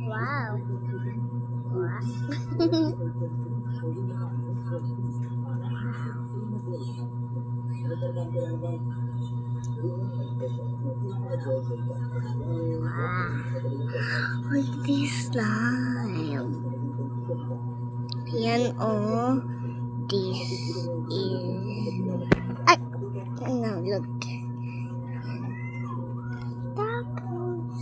Wow. Wow. With this slime. Yan oh. This is... Ay! No, look. Tapos...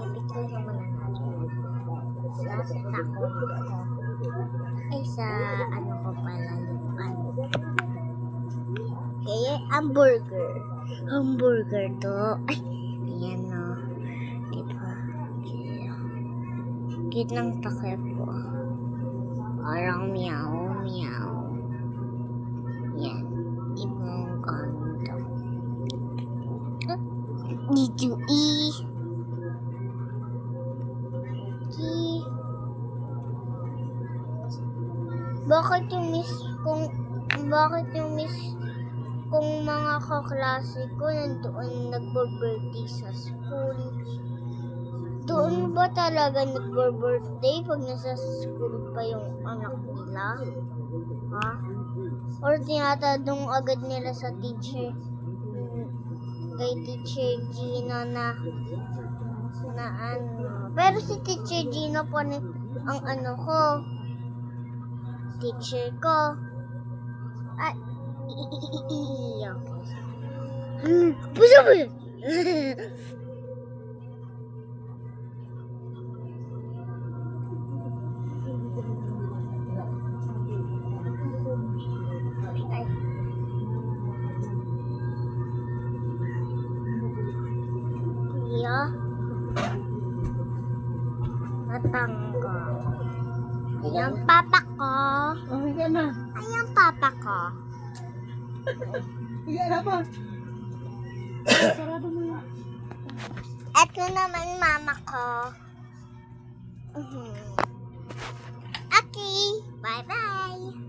Ito naman natin. Sa taco ko. Ay, sa ano ko pala lupan. Kaya, hamburger. Hamburger to. Ay, ayan o. Diba? Cute ng takip ko. Parang meow, meow. Yan. Ibang ganito. Did you eat? Bakit yung miss kung mga kaklase ko nandoon nagbo-birthday sa school? Doon ba talaga nagbo-birthday pag nasa school pa yung anak nila? Ha? Or tinatanong agad nila sa teacher, kay Teacher Gina na ano. Pero si Teacher Gina po ang ano ko, teacher ko. Ay, okay. Puso mo yun. Yeah. Natangga. Ayan papa ko. Okay ka na. Ayan papa ko. Sige na pa. Sarado mo yan. Ito naman mama ko. Okay. Bye-bye.